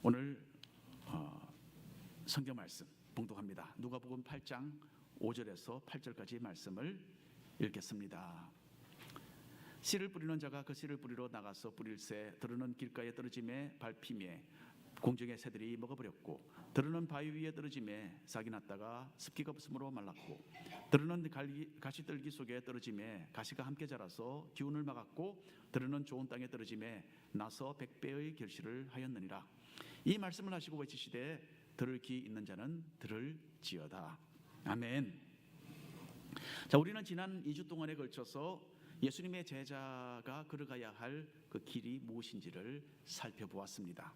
오늘 성경 말씀 봉독합니다. 누가복음 8장 5절에서 8절까지 말씀을 읽겠습니다. 씨를 뿌리는 자가 그 씨를 뿌리러 나가서 뿌릴새 들으는 길가에 떨어짐에 밟힘에 공중의 새들이 먹어버렸고, 들으는 바위 위에 떨어짐에 싹이 났다가 습기가 없으므로 말랐고, 들으는 가시떨기 속에 떨어짐에 가시가 함께 자라서 기운을 막았고, 들으는 좋은 땅에 떨어짐에 나서 100배의 결실을 하였느니라. 이 말씀을 하시고 외치시되 들을 귀 있는 자는 들을지어다. 아멘. 자, 우리는 지난 2주 동안에 걸쳐서 예수님의 제자가 걸어가야 할 그 길이 무엇인지를 살펴보았습니다.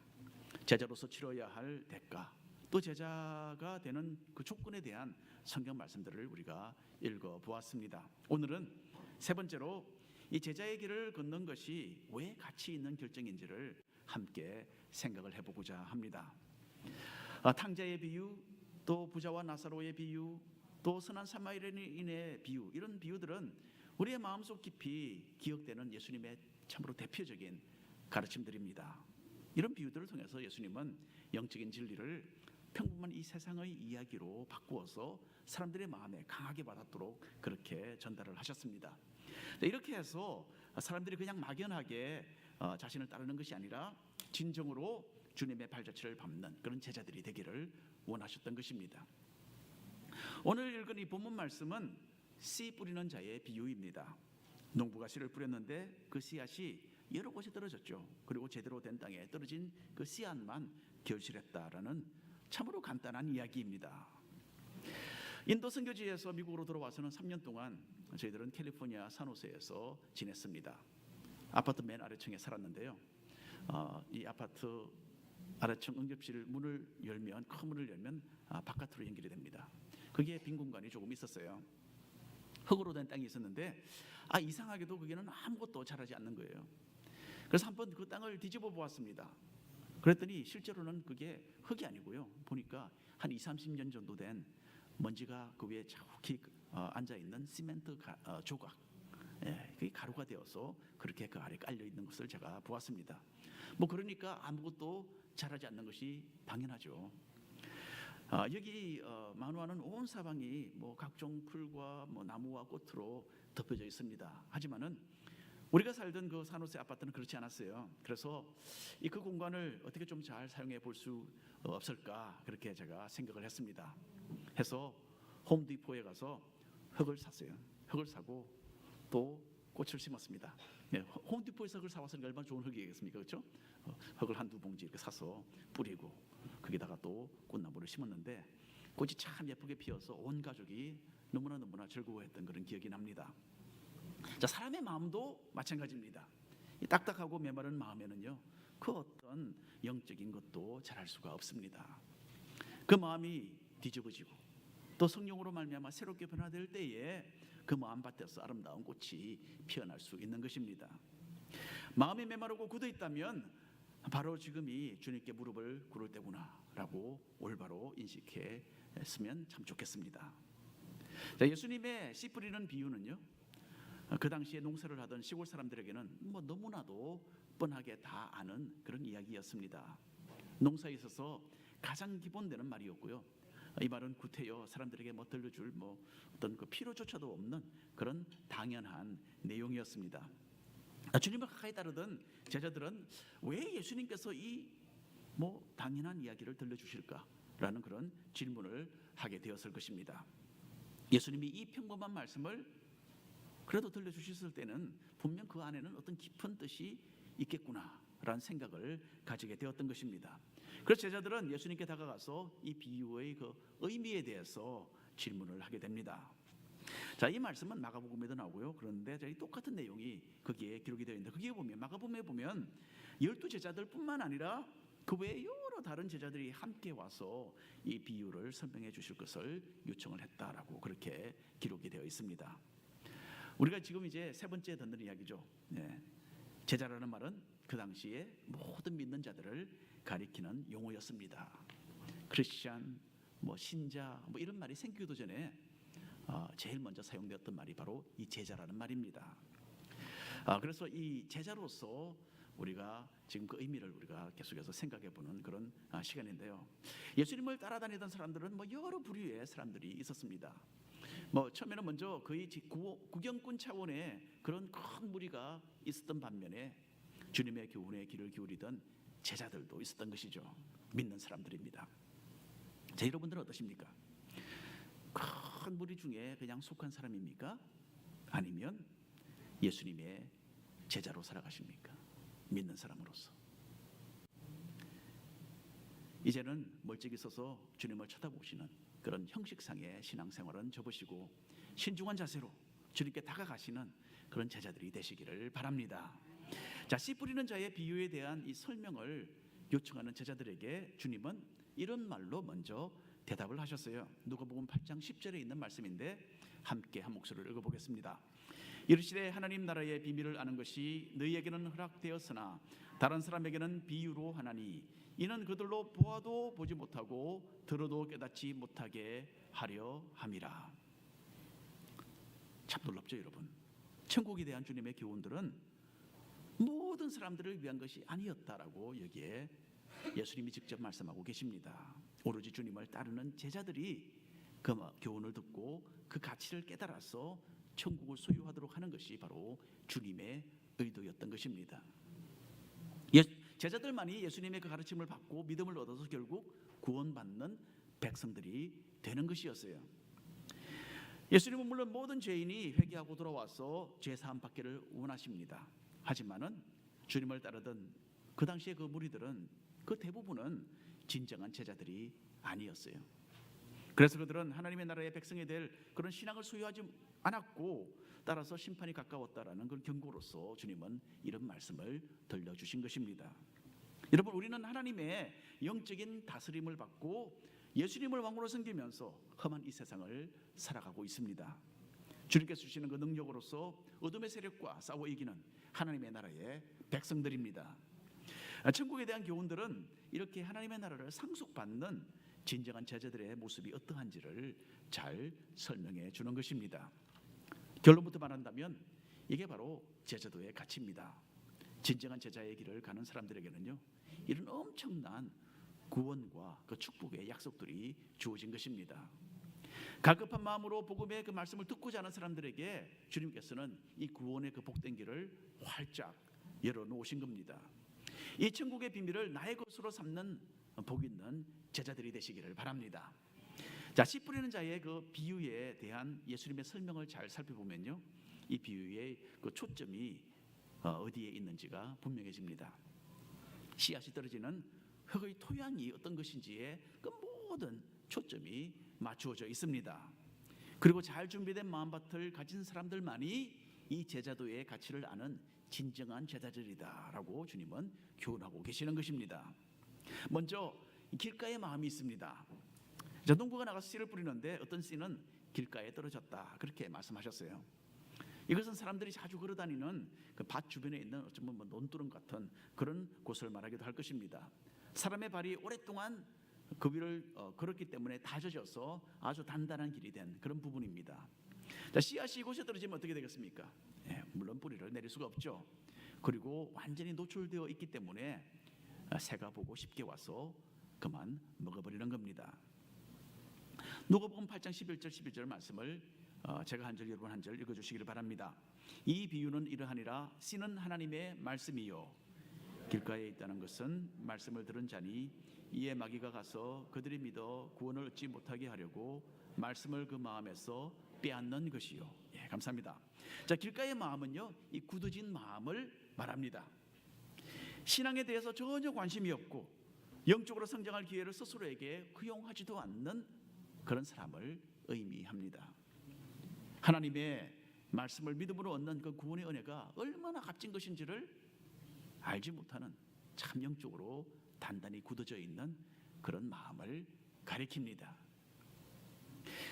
제자로서 치러야 할 대가, 또 제자가 되는 그 조건에 대한 성경 말씀들을 우리가 읽어보았습니다. 오늘은 세 번째로 이 제자의 길을 걷는 것이 왜 가치 있는 결정인지를 함께 생각을 해보고자 합니다. 탕자의 비유, 또 부자와 나사로의 비유, 또 선한 사마리아인의 비유, 이런 비유들은 우리의 마음속 깊이 기억되는 예수님의 참으로 대표적인 가르침들입니다. 이런 비유들을 통해서 예수님은 영적인 진리를 평범한 이 세상의 이야기로 바꾸어서 사람들의 마음에 강하게 와닿도록 그렇게 전달을 하셨습니다. 이렇게 해서 사람들이 그냥 막연하게 자신을 따르는 것이 아니라 진정으로 주님의 발자취를 밟는 그런 제자들이 되기를 원하셨던 것입니다. 오늘 읽은 이 본문 말씀은 씨 뿌리는 자의 비유입니다. 농부가 씨를 뿌렸는데 그 씨앗이 여러 곳에 떨어졌죠. 그리고 제대로 된 땅에 떨어진 그 씨앗만 결실했다라는 참으로 간단한 이야기입니다. 인도 선교지에서 미국으로 들어와서는 3년 동안 저희들은 캘리포니아 산호세에서 지냈습니다. 아파트 맨 아래층에 살았는데요. 이 아파트 아래층 응접실 문을 열면, 큰 문을 열면 바깥으로 연결이 됩니다. 거기에 빈 공간이 조금 있었어요. 흙으로 된 땅이 있었는데 이상하게도 거기는 아무것도 자라지 않는 거예요. 그래서 한번 그 땅을 뒤집어 보았습니다. 그랬더니 실제로는 그게 흙이 아니고요, 보니까 한 20-30년 정도 된 먼지가 그 위에 자욱히 앉아있는 시멘트 조각, 그게 가루가 되어서 그렇게 그 아래 깔려 있는 것을 제가 보았습니다. 그러니까 아무것도 자라지 않는 것이 당연하죠. 여기 마누아는 온 사방이 각종 풀과 나무와 꽃으로 덮여져 있습니다. 하지만은 우리가 살던 그 산호세 아파트는 그렇지 않았어요. 그래서 그 공간을 어떻게 좀 잘 사용해 볼 수 없을까, 그렇게 제가 생각을 했습니다. 해서 홈디포에 가서 흙을 샀어요. 흙을 사고 또 꽃을 심었습니다. 홈디포에서 흙을 사왔으니까 얼마나 좋은 흙이겠습니까, 그렇죠? 흙을 한두 봉지 이렇게 사서 뿌리고 거기다가 또 꽃나무를 심었는데 꽃이 참 예쁘게 피어서 온 가족이 너무나 즐거워했던 그런 기억이 납니다. 자, 사람의 마음도 마찬가지입니다. 이 딱딱하고 메마른 마음에는요, 그 어떤 영적인 것도 자랄 수가 없습니다. 그 마음이 뒤집어지고 또 성령으로 말미암아 새롭게 변화될 때에 그 마음밭에서 아름다운 꽃이 피어날 수 있는 것입니다. 마음이 메마르고 굳어 있다면 바로 지금이 주님께 무릎을 꿇을 때구나라고 올바로 인식했으면 참 좋겠습니다. 자, 예수님의 씨 뿌리는 비유는요, 그 당시에 농사를 하던 시골 사람들에게는 너무나도 뻔하게 다 아는 그런 이야기였습니다. 농사에 있어서 가장 기본되는 말이었고요. 이 말은 구태여 사람들에게 들려줄 어떤 그 필요조차도 없는 그런 당연한 내용이었습니다. 주님을 가까이 따르던 제자들은 왜 예수님께서 이 당연한 이야기를 들려주실까라는 그런 질문을 하게 되었을 것입니다. 예수님이 이 평범한 말씀을 그래도 들려주셨을 때는 분명 그 안에는 어떤 깊은 뜻이 있겠구나라는 생각을 가지게 되었던 것입니다. 그래서 제자들은 예수님께 다가가서 이 비유의 그 의미에 대해서 질문을 하게 됩니다. 자, 이 말씀은 마가복음에도 나오고요. 그런데 저희 똑같은 내용이 거기에 기록이 되어 있는데, 거기에 보면 마가복음에 보면 12제자들뿐만 아니라 그 외에 여러 다른 제자들이 함께 와서 이 비유를 설명해 주실 것을 요청을 했다라고 그렇게 기록이 되어 있습니다. 우리가 지금 이제 세 번째 듣는 이야기죠. 제자라는 말은 그 당시에 모든 믿는 자들을 가리키는 용어였습니다. 크리스찬, 신자, 이런 말이 생기기도 전에 제일 먼저 사용되었던 말이 바로 이 제자라는 말입니다. 그래서 이 제자로서 우리가 지금 그 의미를 우리가 계속해서 생각해보는 그런 시간인데요. 예수님을 따라다니던 사람들은 여러 부류의 사람들이 있었습니다. 처음에는 먼저 거의 구경꾼 차원의 그런 큰 무리가 있었던 반면에 주님의 교훈에 귀를 기울이던 제자들도 있었던 것이죠. 믿는 사람들입니다. 자, 여러분들은 어떠십니까? 큰 무리 중에 그냥 속한 사람입니까? 아니면 예수님의 제자로 살아가십니까? 믿는 사람으로서. 이제는 멀찍이 서서 주님을 쳐다보시는 그런 형식상의 신앙생활은 접으시고 신중한 자세로 주님께 다가가시는 그런 제자들이 되시기를 바랍니다. 자, 씨 뿌리는 자의 비유에 대한 이 설명을 요청하는 제자들에게 주님은 이런 말로 먼저 대답을 하셨어요. 누가복음 8장 10절에 있는 말씀인데 함께 한 목소리를 읽어보겠습니다. 이르시되 하나님 나라의 비밀을 아는 것이 너희에게는 허락되었으나 다른 사람에게는 비유로 하나니 이는 그들로 보아도 보지 못하고 들어도 깨닫지 못하게 하려 함이라. 참 놀랍죠, 여러분. 천국에 대한 주님의 교훈들은 모든 사람들을 위한 것이 아니었다라고 여기에 예수님이 직접 말씀하고 계십니다. 오로지 주님을 따르는 제자들이 그 교훈을 듣고 그 가치를 깨달아서 천국을 소유하도록 하는 것이 바로 주님의 의도였던 것입니다. 제자들만이 예수님의 그 가르침을 받고 믿음을 얻어서 결국 구원받는 백성들이 되는 것이었어요. 예수님은 물론 모든 죄인이 회개하고 돌아와서 죄사함 받기를 원하십니다. 하지만은 주님을 따르던 그 당시의 그 무리들은 그 대부분은 진정한 제자들이 아니었어요. 그래서 그들은 하나님의 나라의 백성이 될 그런 신앙을 소유하지 않았고 따라서 심판이 가까웠다라는 그 경고로서 주님은 이런 말씀을 들려주신 것입니다. 여러분, 우리는 하나님의 영적인 다스림을 받고 예수님을 왕으로 섬기면서 험한 이 세상을 살아가고 있습니다. 주님께서 주시는 그 능력으로서 어둠의 세력과 싸워 이기는 하나님의 나라의 백성들입니다. 천국에 대한 교훈들은 이렇게 하나님의 나라를 상속받는 진정한 제자들의 모습이 어떠한지를 잘 설명해 주는 것입니다. 결론부터 말한다면 이게 바로 제자도의 가치입니다. 진정한 제자의 길을 가는 사람들에게는요, 이런 엄청난 구원과 그 축복의 약속들이 주어진 것입니다. 갈급한 마음으로 복음의 그 말씀을 듣고자 하는 사람들에게 주님께서는 이 구원의 그 복된 길을 활짝 열어놓으신 겁니다. 이 천국의 비밀을 나의 것으로 삼는 복 있는 제자들이 되시기를 바랍니다. 자, 씨 뿌리는 자의 그 비유에 대한 예수님의 설명을 잘 살펴보면요, 이 비유의 그 초점이 어디에 있는지가 분명해집니다. 씨앗이 떨어지는 흙의 토양이 어떤 것인지에 그 모든 초점이 맞추어져 있습니다. 그리고 잘 준비된 마음밭을 가진 사람들만이 이 제자도의 가치를 아는 진정한 제자들이다라고 주님은 교훈하고 계시는 것입니다. 먼저 길가에 마음이 있습니다. 자, 농부가 나가서 씨를 뿌리는데 어떤 씨는 길가에 떨어졌다, 그렇게 말씀하셨어요. 이것은 사람들이 자주 걸어다니는 그 밭 주변에 있는 어쩌면 논두렁 같은 그런 곳을 말하기도 할 것입니다. 사람의 발이 오랫동안 그 위를 걸었기 때문에 다져져서 아주 단단한 길이 된 그런 부분입니다. 자, 씨앗이 이곳에 떨어지면 어떻게 되겠습니까? 물론 뿌리를 내릴 수가 없죠. 그리고 완전히 노출되어 있기 때문에 새가 보고 쉽게 와서 그만 먹어버리는 겁니다. 누가복음 8장 11절 12절 말씀을 제가 한 절 여러분 한 절 읽어주시기를 바랍니다. 이 비유는 이러하니라. 씨는 하나님의 말씀이요 길가에 있다는 것은 말씀을 들은 자니 이에 마귀가 가서 그들이 믿어 구원을 얻지 못하게 하려고 말씀을 그 마음에서 빼앗는 것이요. 감사합니다. 자, 길가의 마음은요, 이 굳어진 마음을 말합니다. 신앙에 대해서 전혀 관심이 없고 영적으로 성장할 기회를 스스로에게 허용하지도 않는 그런 사람을 의미합니다. 하나님의 말씀을 믿음으로 얻는 그 구원의 은혜가 얼마나 값진 것인지를 알지 못하는 참 영적으로 단단히 굳어져 있는 그런 마음을 가리킵니다.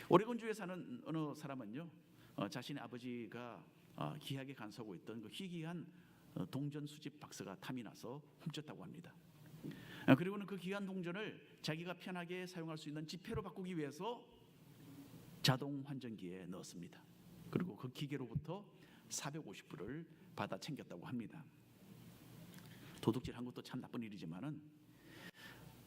오레곤주에 사는 어느 사람은요, 자신의 아버지가 귀하게 간수하고 있던 그 희귀한 동전 수집 박스가 탐이 나서 훔쳤다고 합니다. 그리고는 그 귀한 동전을 자기가 편하게 사용할 수 있는 지폐로 바꾸기 위해서 자동 환전기에 넣었습니다. 그리고 그 기계로부터 450불을 받아 챙겼다고 합니다. 도둑질한 것도 참 나쁜 일이지만은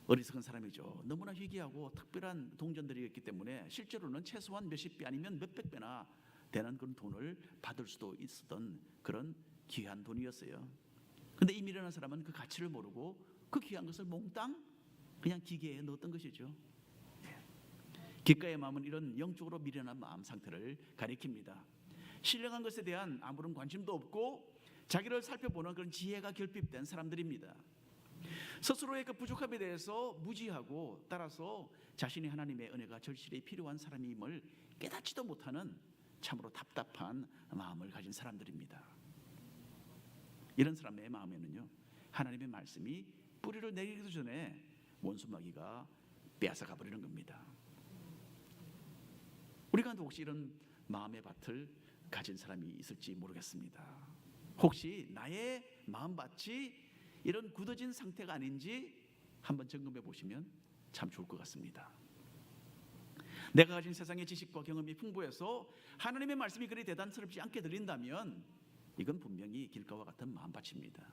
어리석은 사람이죠. 너무나 희귀하고 특별한 동전들이 있기 때문에 실제로는 최소한 몇십 배 아니면 몇백 배나 되는 그런 돈을 받을 수도 있었던 그런 귀한 돈이었어요. 근데 이 미련한 사람은 그 가치를 모르고 그 귀한 것을 몽땅 그냥 기계에 넣었던 것이죠. 깃가의 마음은 이런 영적으로 미련한 마음 상태를 가리킵니다. 신령한 것에 대한 아무런 관심도 없고 자기를 살펴보는 그런 지혜가 결핍된 사람들입니다. 스스로의 그 부족함에 대해서 무지하고 따라서 자신이 하나님의 은혜가 절실히 필요한 사람임을 깨닫지도 못하는 참으로 답답한 마음을 가진 사람들입니다. 이런 사람의 마음에는요, 하나님의 말씀이 뿌리를 내리기도 전에 원수마귀가 빼앗아가 버리는 겁니다. 우리가 혹시 이런 마음의 밭을 가진 사람이 있을지 모르겠습니다. 혹시 나의 마음밭이 이런 굳어진 상태가 아닌지 한번 점검해 보시면 참 좋을 것 같습니다. 내가 가진 세상의 지식과 경험이 풍부해서 하나님의 말씀이 그리 대단스럽지 않게 들린다면 이건 분명히 길가와 같은 마음밭입니다.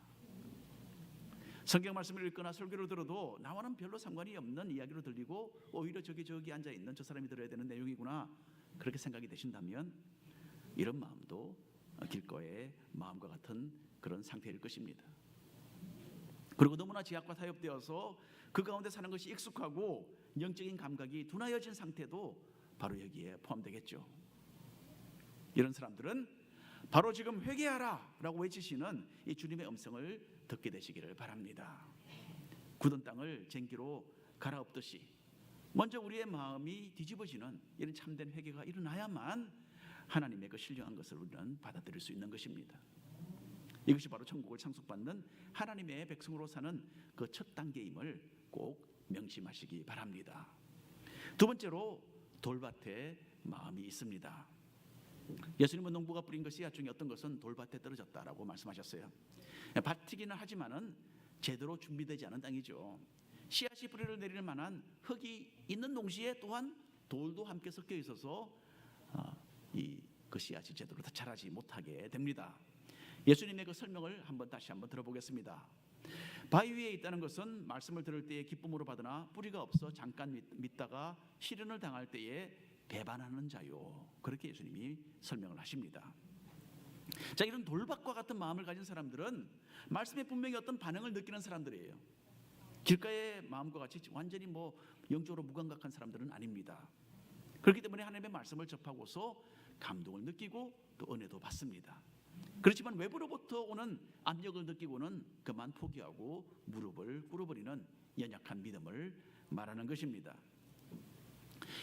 성경 말씀을 읽거나 설교를 들어도 나와는 별로 상관이 없는 이야기로 들리고 오히려 저기 앉아있는 저 사람이 들어야 되는 내용이구나 그렇게 생각이 되신다면 이런 마음도 길가의 마음과 같은 그런 상태일 것입니다. 그리고 너무나 제약과 타협되어서 그 가운데 사는 것이 익숙하고 영적인 감각이 둔하여진 상태도 바로 여기에 포함되겠죠. 이런 사람들은 바로 지금 회개하라 라고 외치시는 이 주님의 음성을 듣게 되시기를 바랍니다. 굳은 땅을 쟁기로 갈아엎듯이 먼저 우리의 마음이 뒤집어지는 이런 참된 회개가 일어나야만 하나님의 그 신령한 것을 우리는 받아들일 수 있는 것입니다. 이것이 바로 천국을 상속받는 하나님의 백성으로 사는 그 첫 단계임을 꼭 명심하시기 바랍니다. 두 번째로 돌밭에 마음이 있습니다. 예수님은 농부가 뿌린 그 씨앗 중에 어떤 것은 돌밭에 떨어졌다라고 말씀하셨어요. 밭이기는 하지만은 제대로 준비되지 않은 땅이죠. 씨앗이 뿌리를 내릴 만한 흙이 있는 동시에 또한 돌도 함께 섞여 있어서 그 씨앗이 제대로 자라지 못하게 됩니다. 예수님의 그 설명을 다시 한번 들어보겠습니다. 바위 위에 있다는 것은 말씀을 들을 때에 기쁨으로 받으나 뿌리가 없어 잠깐 믿다가 시련을 당할 때에 배반하는 자요. 그렇게 예수님이 설명을 하십니다. 자, 이런 돌밭과 같은 마음을 가진 사람들은 말씀에 분명히 어떤 반응을 느끼는 사람들이에요. 길가의 마음과 같이 완전히 영적으로 무감각한 사람들은 아닙니다. 그렇기 때문에 하나님의 말씀을 접하고서 감동을 느끼고 또 은혜도 받습니다. 그렇지만 외부로부터 오는 압력을 느끼고는 그만 포기하고 무릎을 꿇어버리는 연약한 믿음을 말하는 것입니다.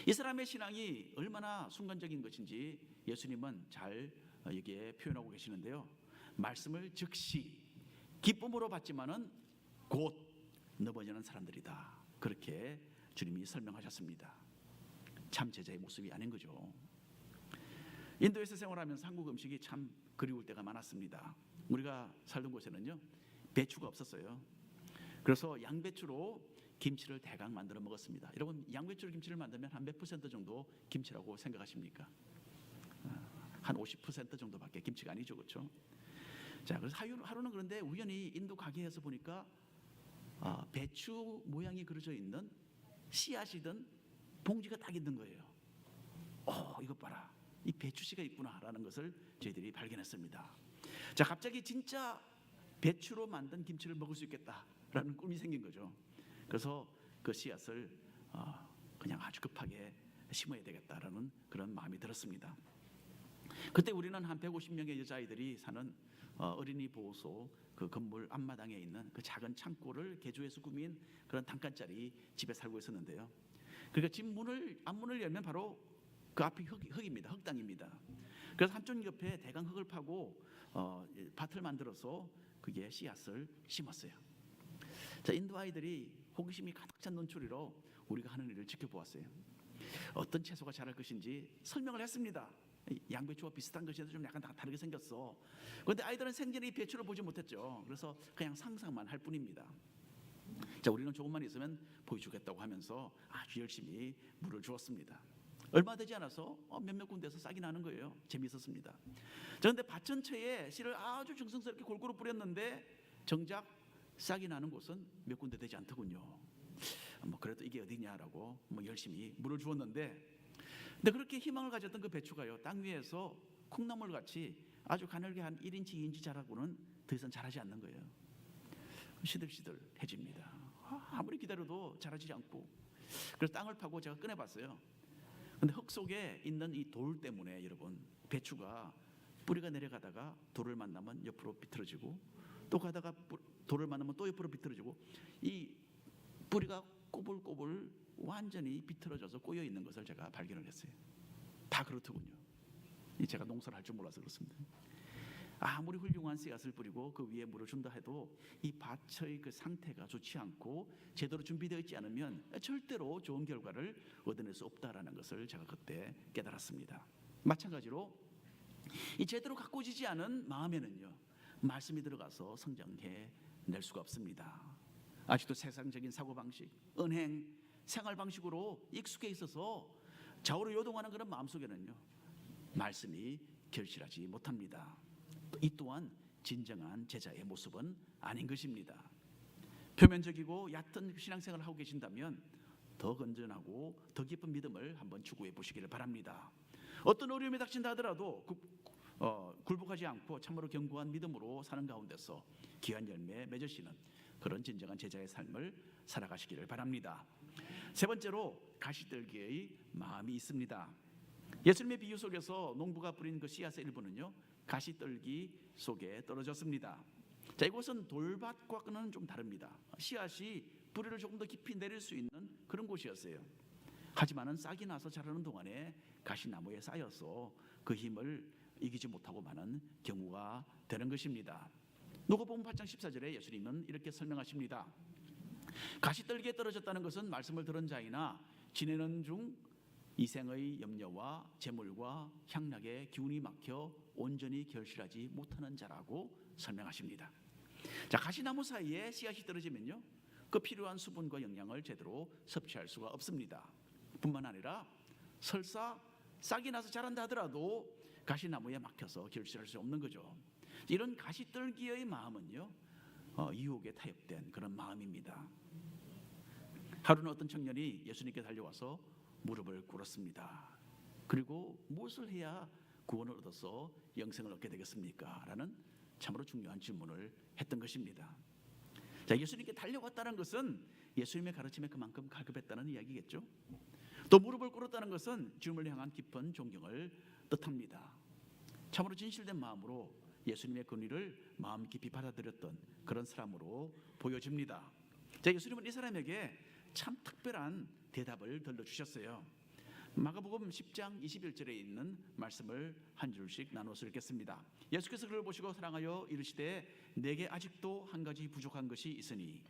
이 사람의 신앙이 얼마나 순간적인 것인지 예수님은 잘 여기에 표현하고 계시는데요. 말씀을 즉시 기쁨으로 받지만은 곧 넘어지는 사람들이다. 그렇게 주님이 설명하셨습니다. 참 제자의 모습이 아닌 거죠. 인도에서 생활하면서 한국 음식이 참 그리울 때가 많았습니다. 우리가 살던 곳에는요, 배추가 없었어요. 그래서 양배추로 김치를 대강 만들어 먹었습니다. 여러분, 양배추로 김치를 만들면 한 몇 % 정도 김치라고 생각하십니까? 한 50% 정도밖에 김치가 아니죠, 그렇죠? 자, 그래서 하루는 그런데 우연히 인도 가게에서 보니까 배추 모양이 그려져 있는 씨앗이든 봉지가 딱 있는 거예요. 이것 봐라, 이 배추씨가 있구나라는 것을 저희들이 발견했습니다. 자, 갑자기 진짜 배추로 만든 김치를 먹을 수 있겠다라는 꿈이 생긴 거죠. 그래서 그 씨앗을 그냥 아주 급하게 심어야 되겠다라는 그런 마음이 들었습니다. 그때 우리는 한 150명의 여자아이들이 사는 어린이 보호소 그 건물 앞마당에 있는 그 작은 창고를 개조해서 꾸민 그런 단칸짜리 집에 살고 있었는데요. 그러니까 집 앞문을 열면 바로 그 앞이 흙입니다. 흙땅입니다. 그래서 한쪽 옆에 대강 흙을 파고 밭을 만들어서 그게 씨앗을 심었어요. 자, 인도 아이들이 호기심이 가득 찬 눈초리로 우리가 하는 일을 지켜보았어요. 어떤 채소가 자랄 것인지 설명을 했습니다. 양배추와 비슷한 것이라도 좀 약간 다르게 생겼어. 그런데 아이들은 생전에 이 배추를 보지 못했죠. 그래서 그냥 상상만 할 뿐입니다. 자, 우리는 조금만 있으면 보여주겠다고 하면서 아주 열심히 물을 주었습니다. 얼마 되지 않아서 몇몇 군데에서 싹이 나는 거예요. 재미있었습니다. 자, 그런데 밭 전체에 씨를 아주 정성스럽게 골고루 뿌렸는데 정작 싹이 나는 곳은 몇 군데 되지 않더군요. 그래도 이게 어디냐라고 열심히 물을 주었는데, 근데 그렇게 희망을 가졌던 그 배추가요, 땅 위에서 콩나물 같이 아주 가늘게 한 1인치, 2인치 자라고는 더 이상 자라지 않는 거예요. 시들시들해집니다. 아무리 기다려도 자라지 않고, 그래서 땅을 파고 제가 꺼내봤어요. 근데 흙 속에 있는 이 돌 때문에 여러분, 배추가 뿌리가 내려가다가 돌을 만나면 옆으로 비틀어지고, 또 가다가 돌을 만나면 또 옆으로 비틀어지고, 이 뿌리가 꼬불꼬불 완전히 비틀어져서 꼬여 있는 것을 제가 발견을 했어요. 다 그렇더군요. 제가 농사를 할 줄 몰라서 그렇습니다. 아무리 훌륭한 씨앗을 뿌리고 그 위에 물을 준다 해도 이 밭의 그 상태가 좋지 않고 제대로 준비되어 있지 않으면 절대로 좋은 결과를 얻어낼 수 없다라는 것을 제가 그때 깨달았습니다. 마찬가지로 이 제대로 가꾸어지지 않은 마음에는요, 말씀이 들어가서 성장해 낼 수가 없습니다. 아직도 세상적인 사고방식, 은행, 생활 방식으로 익숙해 있어서 좌우로 요동하는 그런 마음속에는요, 말씀이 결실하지 못합니다. 이 또한 진정한 제자의 모습은 아닌 것입니다. 표면적이고 얕은 신앙생활을 하고 계신다면 더 건전하고 더 깊은 믿음을 한번 추구해 보시기를 바랍니다. 어떤 어려움이 닥친다 하더라도 굴복하지 않고 참으로 견고한 믿음으로 사는 가운데서 귀한 열매 맺으시는 그런 진정한 제자의 삶을 살아가시기를 바랍니다. 세 번째로, 가시떨기의 마음이 있습니다. 예수님의 비유 속에서 농부가 뿌린 그 씨앗의 일부는요, 가시떨기 속에 떨어졌습니다. 자, 이곳은 돌밭과는 좀 다릅니다. 씨앗이 뿌리를 조금 더 깊이 내릴 수 있는 그런 곳이었어요. 하지만은 싹이 나서 자라는 동안에 가시나무에 쌓여서 그 힘을 이기지 못하고 마는 경우가 되는 것입니다. 누가복음 8장 14절에 예수님은 이렇게 설명하십니다. 가시떨기에 떨어졌다는 것은 말씀을 들은 자이나 지내는 중 이생의 염려와 재물과 향락의 기운이 막혀 온전히 결실하지 못하는 자라고 설명하십니다. 자, 가시나무 사이에 씨앗이 떨어지면요, 그 필요한 수분과 영양을 제대로 섭취할 수가 없습니다. 뿐만 아니라 설사 싹이 나서 자란다 하더라도 가시나무에 막혀서 결실할 수 없는 거죠. 이런 가시떨기의 마음은요, 유혹에 타협된 그런 마음입니다. 하루는 어떤 청년이 예수님께 달려와서 무릎을 꿇었습니다. 그리고 무엇을 해야 구원을 얻어서 영생을 얻게 되겠습니까? 라는 참으로 중요한 질문을 했던 것입니다. 자, 예수님께 달려왔다는 것은 예수님의 가르침에 그만큼 갈급했다는 이야기겠죠. 또 무릎을 꿇었다는 것은 주님을 향한 깊은 존경을 뜻합니다. 참으로 진실된 마음으로 예수님의 권위를 마음 깊이 받아들였던 그런 사람으로 보여집니다. 자, 예수님은 이 사람에게 참 특별한 대답을 들려주셨어요. 마가복음 10장 21절에 있는 말씀을 한 줄씩 나눠서 읽겠습니다. 예수께서 그를 보시고 사랑하여 이르시되 내게 아직도 한 가지 부족한 것이 있으니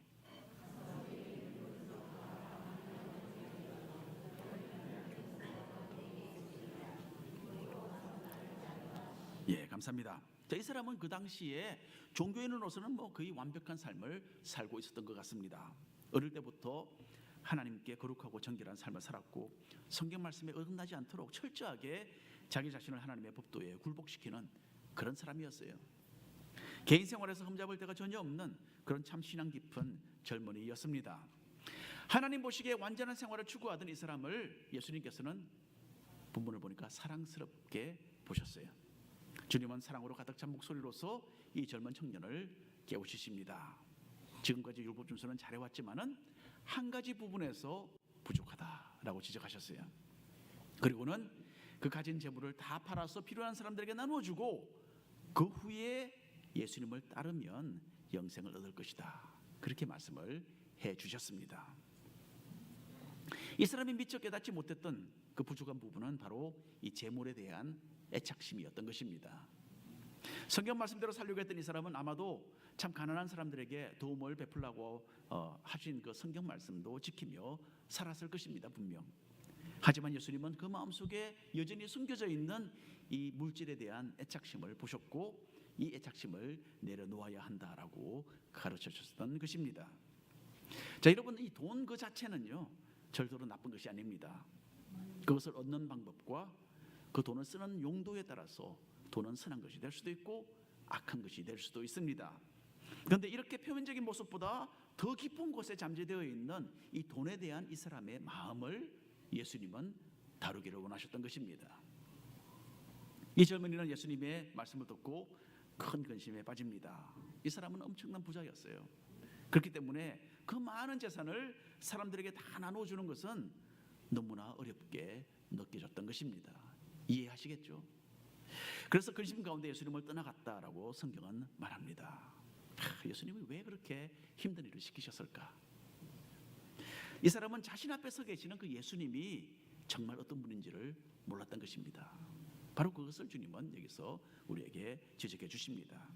감사합니다. 자, 이 사람은 그 당시에 종교인으로서는 거의 완벽한 삶을 살고 있었던 것 같습니다. 어릴 때부터 하나님께 거룩하고 정결한 삶을 살았고 성경 말씀에 어긋나지 않도록 철저하게 자기 자신을 하나님의 법도에 굴복시키는 그런 사람이었어요. 개인 생활에서 흠잡을 데가 전혀 없는 그런 참 신앙 깊은 젊은이였습니다. 하나님 보시기에 완전한 생활을 추구하던 이 사람을 예수님께서는 본문을 보니까 사랑스럽게 보셨어요. 주님은 사랑으로 가득 찬 목소리로서 이 젊은 청년을 깨우치십니다. 지금까지 율법 준수는 잘해왔지만은 한 가지 부분에서 부족하다라고 지적하셨어요. 그리고는 그 가진 재물을 다 팔아서 필요한 사람들에게 나누어주고 그 후에 예수님을 따르면 영생을 얻을 것이다, 그렇게 말씀을 해주셨습니다. 이 사람이 미처 깨닫지 못했던 그 부족한 부분은 바로 이 재물에 대한 애착심이었던 것입니다. 성경 말씀대로 살려고 했던 이 사람은 아마도 참 가난한 사람들에게 도움을 베풀라고 하신 그 성경 말씀도 지키며 살았을 것입니다, 분명. 하지만 예수님은 그 마음속에 여전히 숨겨져 있는 이 물질에 대한 애착심을 보셨고 이 애착심을 내려놓아야 한다라고 가르쳐 주셨던 것입니다. 자, 여러분, 이 돈 그 자체는요 절대로 나쁜 것이 아닙니다. 그것을 얻는 방법과 그 돈을 쓰는 용도에 따라서 돈은 선한 것이 될 수도 있고 악한 것이 될 수도 있습니다. 그런데 이렇게 표면적인 모습보다 더 깊은 곳에 잠재되어 있는 이 돈에 대한 이 사람의 마음을 예수님은 다루기를 원하셨던 것입니다. 이 젊은이는 예수님의 말씀을 듣고 큰 근심에 빠집니다. 이 사람은 엄청난 부자였어요. 그렇기 때문에 그 많은 재산을 사람들에게 다 나눠주는 것은 너무나 어렵게 느껴졌던 것입니다. 이해하시겠죠? 그래서 근심 가운데 예수님을 떠나갔다라고 성경은 말합니다. 예수님이 왜 그렇게 힘든 일을 시키셨을까? 이 사람은 자신 앞에 서 계시는 그 예수님이 정말 어떤 분인지를 몰랐던 것입니다. 바로 그것을 주님은 여기서 우리에게 지적해 주십니다.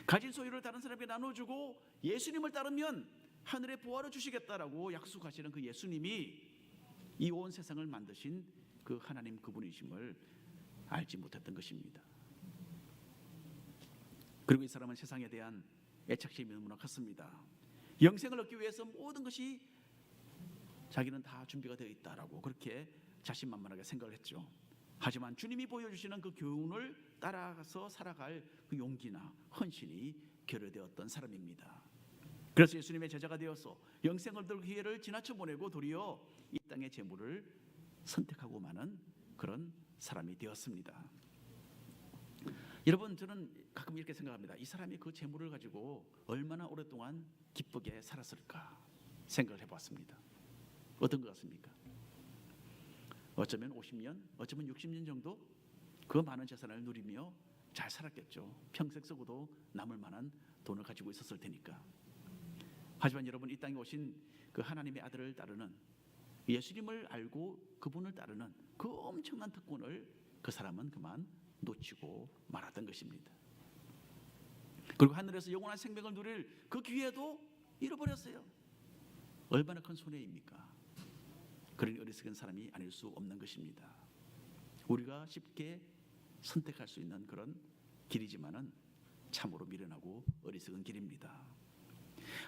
가진 소유를 다른 사람에게 나눠주고 예수님을 따르면 하늘의 보화를 주시겠다라고 약속하시는 그 예수님이 이 온 세상을 만드신 그 하나님 그분이심을 알지 못했던 것입니다. 그리고 이 사람은 세상에 대한 애착심이 너무나 컸습니다. 영생을 얻기 위해서 모든 것이 자기는 다 준비가 되어 있다라고 그렇게 자신만만하게 생각을 했죠. 하지만 주님이 보여주시는 그 교훈을 따라가서 살아갈 그 용기나 헌신이 결여되었던 사람입니다. 그래서 예수님의 제자가 되어서 영생을 얻을 기회를 지나쳐 보내고 도리어 이 땅의 재물을 선택하고 마는 그런 사람이 되었습니다. 여러분, 저는 가끔 이렇게 생각합니다. 이 사람이 그 재물을 가지고 얼마나 오랫동안 기쁘게 살았을까 생각을 해봤습니다. 어떤 것 같습니까? 어쩌면 50년, 어쩌면 60년 정도 그 많은 재산을 누리며 잘 살았겠죠. 평생 쓰고도 남을 만한 돈을 가지고 있었을 테니까. 하지만 여러분, 이 땅에 오신 그 하나님의 아들을 따르는, 예수님을 알고 그분을 따르는 그 엄청난 특권을 그 사람은 그만 놓치고 말았던 것입니다. 그리고 하늘에서 영원한 생명을 누릴 그 기회도 잃어버렸어요. 얼마나 큰 손해입니까? 그러니 어리석은 사람이 아닐 수 없는 것입니다. 우리가 쉽게 선택할 수 있는 그런 길이지만은 참으로 미련하고 어리석은 길입니다.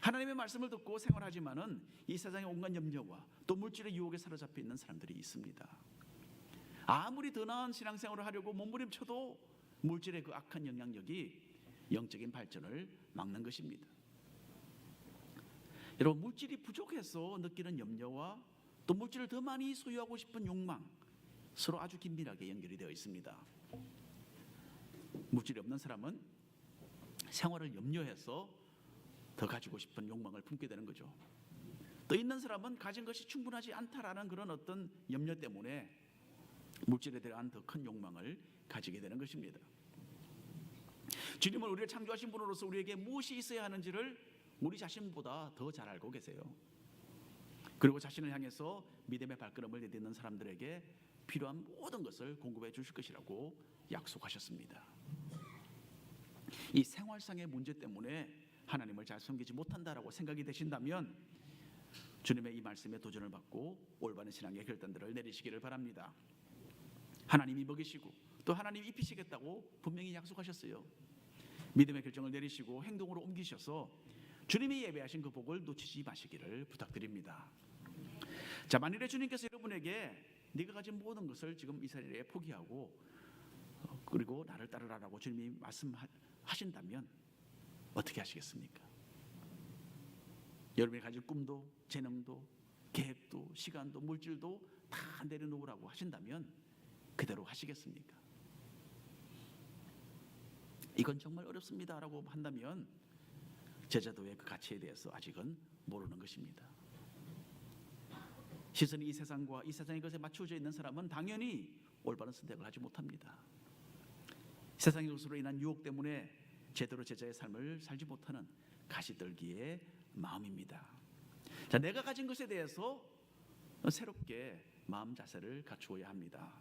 하나님의 말씀을 듣고 생활하지만은 이 세상의 온갖 염려와 또 물질의 유혹에 사로잡혀 있는 사람들이 있습니다. 아무리 더 나은 신앙생활을 하려고 몸부림쳐도 물질의 그 악한 영향력이 영적인 발전을 막는 것입니다. 여러분, 물질이 부족해서 느끼는 염려와 또 물질을 더 많이 소유하고 싶은 욕망, 서로 아주 긴밀하게 연결이 되어 있습니다. 물질이 없는 사람은 생활을 염려해서 더 가지고 싶은 욕망을 품게 되는 거죠. 또 있는 사람은 가진 것이 충분하지 않다라는 그런 어떤 염려 때문에 물질에 대한 더 큰 욕망을 가지게 되는 것입니다. 주님은 우리를 창조하신 분으로서 우리에게 무엇이 있어야 하는지를 우리 자신보다 더 잘 알고 계세요. 그리고 자신을 향해서 믿음의 발걸음을 내딛는 사람들에게 필요한 모든 것을 공급해 주실 것이라고 약속하셨습니다. 이 생활상의 문제 때문에 하나님을 잘 섬기지 못한다라고 생각이 되신다면 주님의 이 말씀에 도전을 받고 올바른 신앙의 결단들을 내리시기를 바랍니다. 하나님이 먹이시고 또 하나님이 입히시겠다고 분명히 약속하셨어요. 믿음의 결정을 내리시고 행동으로 옮기셔서 주님이 예배하신 그 복을 놓치지 마시기를 부탁드립니다. 자, 만일에 주님께서 여러분에게 네가 가진 모든 것을 지금 이스라엘에 포기하고 그리고 나를 따르라라고 주님이 말씀하신다면 어떻게 하시겠습니까? 여러분이 가질 꿈도 재능도 계획도 시간도 물질도 다 내려놓으라고 하신다면 그대로 하시겠습니까? 이건 정말 어렵습니다라고 한다면 제자도의 그 가치에 대해서 아직은 모르는 것입니다. 시선이 이 세상과 이 세상의 것에 맞춰져 있는 사람은 당연히 올바른 선택을 하지 못합니다. 세상의 것으로 인한 유혹 때문에 제대로 제자의 삶을 살지 못하는 가시떨기의 마음입니다. 자, 내가 가진 것에 대해서 새롭게 마음 자세를 갖추어야 합니다.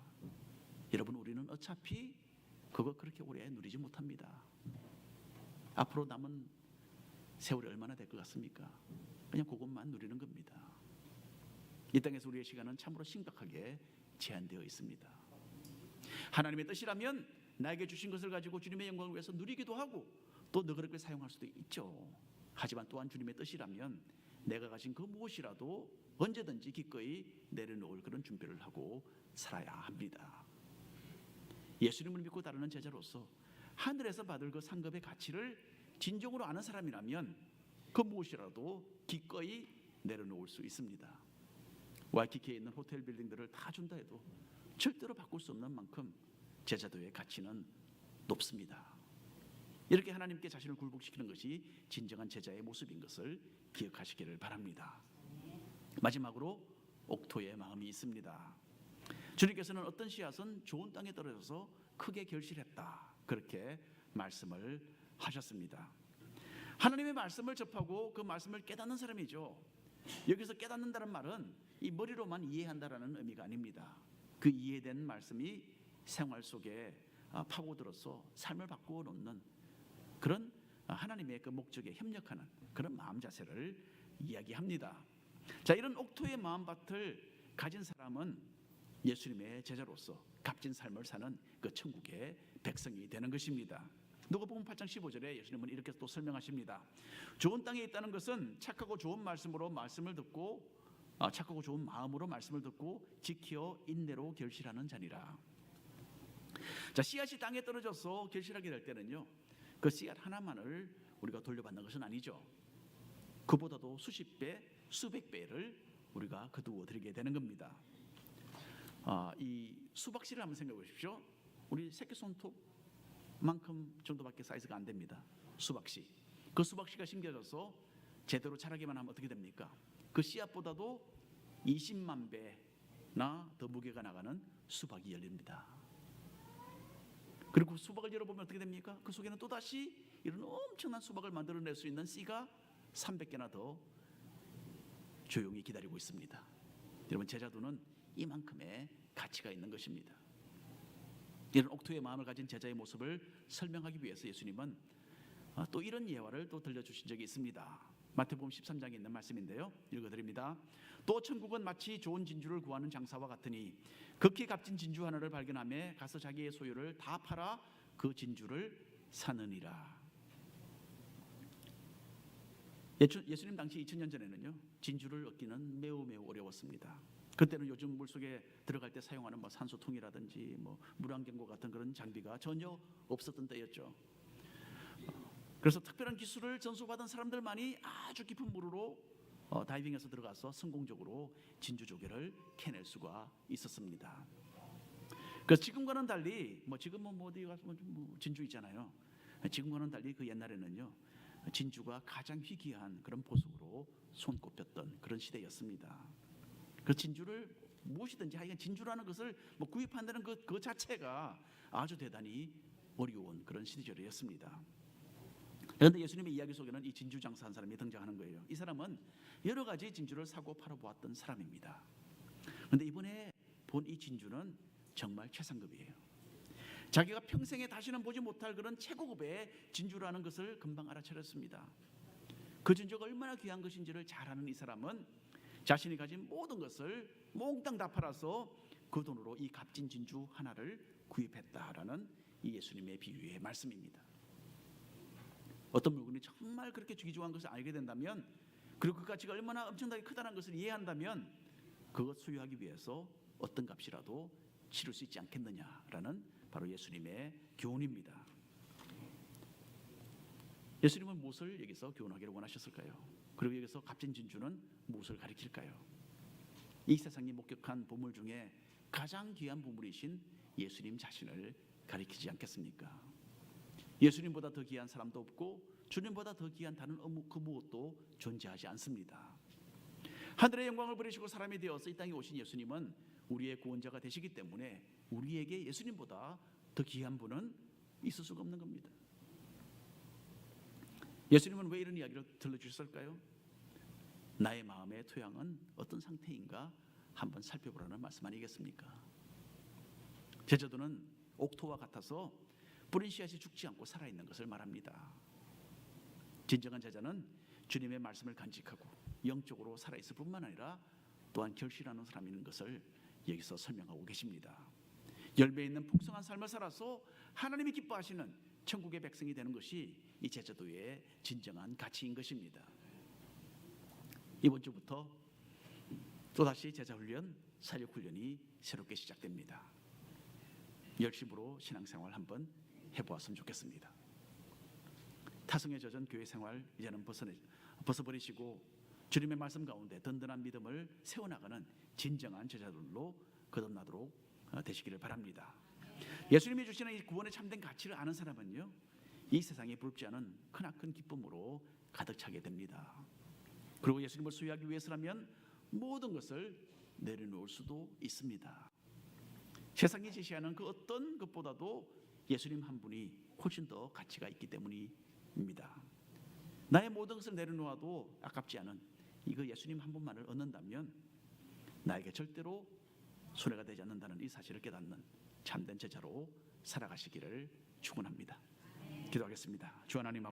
여러분, 우리는 어차피 그거 그렇게 오래 누리지 못합니다. 앞으로 남은 세월이 얼마나 될 것 같습니까? 그냥 그것만 누리는 겁니다. 이 땅에서 우리의 시간은 참으로 심각하게 제한되어 있습니다. 하나님의 뜻이라면 나에게 주신 것을 가지고 주님의 영광을 위해서 누리기도 하고 또 너그럽게 사용할 수도 있죠. 하지만 또한 주님의 뜻이라면 내가 가진 그 무엇이라도 언제든지 기꺼이 내려놓을 그런 준비를 하고 살아야 합니다. 예수님을 믿고 따르는 제자로서 하늘에서 받을 그 상급의 가치를 진정으로 아는 사람이라면 그 무엇이라도 기꺼이 내려놓을 수 있습니다. 와이키키에 있는 호텔 빌딩들을 다 준다 해도 절대로 바꿀 수 없는 만큼 제자도의 가치는 높습니다. 이렇게 하나님께 자신을 굴복시키는 것이 진정한 제자의 모습인 것을 기억하시기를 바랍니다. 마지막으로 옥토의 마음이 있습니다. 주님께서는 어떤 씨앗은 좋은 땅에 떨어져서 크게 결실했다, 그렇게 말씀을 하셨습니다. 하나님의 말씀을 접하고 그 말씀을 깨닫는 사람이죠. 여기서 깨닫는다는 말은 이 머리로만 이해한다라는 의미가 아닙니다. 그 이해된 말씀이 생활 속에 파고들어서 삶을 바꾸어 놓는 그런 하나님의 그 목적에 협력하는 그런 마음 자세를 이야기합니다. 자, 이런 옥토의 마음밭을 가진 사람은 예수님의 제자로서 값진 삶을 사는 그 천국의 백성이 되는 것입니다. 누가복음 8장 15절에 예수님은 이렇게 또 설명하십니다. 좋은 땅에 있다는 것은 착하고 좋은 말씀으로 말씀을 듣고 착하고 좋은 마음으로 말씀을 듣고 지켜 인내로 결실하는 자니라. 자, 씨앗이 땅에 떨어져서 결실하게 될 때는요, 그 씨앗 하나만을 우리가 돌려받는 것은 아니죠. 그보다도 수십 배, 수백 배를 우리가 거두어 드리게 되는 겁니다. 이 수박씨를 한번 생각해 보십시오. 우리 새끼 손톱만큼 정도밖에 사이즈가 안 됩니다. 수박씨. 그 수박씨가 심겨져서 제대로 자라기만 하면 어떻게 됩니까? 그 씨앗보다도 20만 배나 더 무게가 나가는 수박이 열립니다. 그리고 수박을 열어보면 어떻게 됩니까? 그 속에는 또다시 이런 엄청난 수박을 만들어낼 수 있는 씨가 300개나 더 조용히 기다리고 있습니다. 여러분, 제자도는 이만큼의 가치가 있는 것입니다. 이런 옥토의 마음을 가진 제자의 모습을 설명하기 위해서 예수님은 또 이런 예화를 또 들려주신 적이 있습니다. 마태복음 13장에 있는 말씀인데요, 읽어드립니다. 또 천국은 마치 좋은 진주를 구하는 장사와 같으니 극히 값진 진주 하나를 발견하며 가서 자기의 소유를 다 팔아 그 진주를 사느니라. 예수님 당시 2000년 전에는요, 진주를 얻기는 매우 어려웠습니다. 그때는 요즘 물속에 들어갈 때 사용하는 산소통이라든지 물안경고 같은 그런 장비가 전혀 없었던 때였죠. 그래서 특별한 기술을 전수받은 사람들만이 아주 깊은 물으로 다이빙해서 들어가서 성공적으로 진주 조개를 캐낼 수가 있었습니다. 그래서 지금과는 달리 지금은 어디 가서 진주 있잖아요. 지금과는 달리 그 옛날에는요, 진주가 가장 희귀한 그런 보석으로 손꼽혔던 그런 시대였습니다. 그 진주를 무엇이든지 하여간 진주라는 것을 구입한다는 그 자체가 아주 대단히 어려운 그런 시절이었습니다. 그런데 예수님의 이야기 속에는 이 진주 장사한 사람이 등장하는 거예요. 이 사람은 여러 가지 진주를 사고 팔아보았던 사람입니다. 그런데 이번에 본 이 진주는 정말 최상급이에요. 자기가 평생에 다시는 보지 못할 그런 최고급의 진주라는 것을 금방 알아차렸습니다. 그 진주가 얼마나 귀한 것인지를 잘 아는 이 사람은 자신이 가진 모든 것을 몽땅 다 팔아서 그 돈으로 이 값진 진주 하나를 구입했다라는 이 예수님의 비유의 말씀입니다. 어떤 물건이 정말 그렇게 귀중한 것을 알게 된다면, 그리고 그 가치가 얼마나 엄청나게 크다는 것을 이해한다면 그것 소유하기 위해서 어떤 값이라도 치를 수 있지 않겠느냐라는 바로 예수님의 교훈입니다. 예수님은 무엇을 여기서 교훈하기를 원하셨을까요? 그리고 여기서 값진 진주는 무엇을 가리킬까요? 이 세상이 목격한 보물 중에 가장 귀한 보물이신 예수님 자신을 가리키지 않겠습니까? 예수님보다 더 귀한 사람도 없고 주님보다 더 귀한 다른 그 무엇도 존재하지 않습니다. 하늘의 영광을 버리시고 사람이 되어서 이 땅에 오신 예수님은 우리의 구원자가 되시기 때문에 우리에게 예수님보다 더 귀한 분은 있을 수가 없는 겁니다. 예수님은 왜 이런 이야기를 들려주셨을까요? 나의 마음의 토양은 어떤 상태인가 한번 살펴보라는 말씀 아니겠습니까? 제자도는 옥토와 같아서 뿌린 씨앗이 죽지 않고 살아있는 것을 말합니다. 진정한 제자는 주님의 말씀을 간직하고 영적으로 살아있을 뿐만 아니라 또한 결실하는 사람인 것을 여기서 설명하고 계십니다. 열매 있는 풍성한 삶을 살아서 하나님이 기뻐하시는 천국의 백성이 되는 것이 이 제자도의 진정한 가치인 것입니다. 이번 주부터 또다시 제자훈련, 사역훈련이 새롭게 시작됩니다. 열심으로 신앙생활 한번 해보았으면 좋겠습니다. 타성에 젖은 교회 생활 이제는 벗어버리시고 주님의 말씀 가운데 든든한 믿음을 세워나가는 진정한 제자들로 거듭나도록 되시기를 바랍니다. 예수님이 주시는 이 구원의 참된 가치를 아는 사람은요, 이 세상에 부럽지 않은 크나큰 기쁨으로 가득 차게 됩니다. 그리고 예수님을 소유하기 위해서라면 모든 것을 내려놓을 수도 있습니다. 세상이 제시하는 그 어떤 것보다도 예수님 한 분이 훨씬 더 가치가 있기 때문입니다. 나의 모든 것을 내려놓아도 아깝지 않은 이거 예수님 한 분만을 얻는다면 나에게 절대로 손해가 되지 않는다는 이 사실을 깨닫는 참된 제자로 살아가시기를 축원합니다. 기도하겠습니다. 주 하나님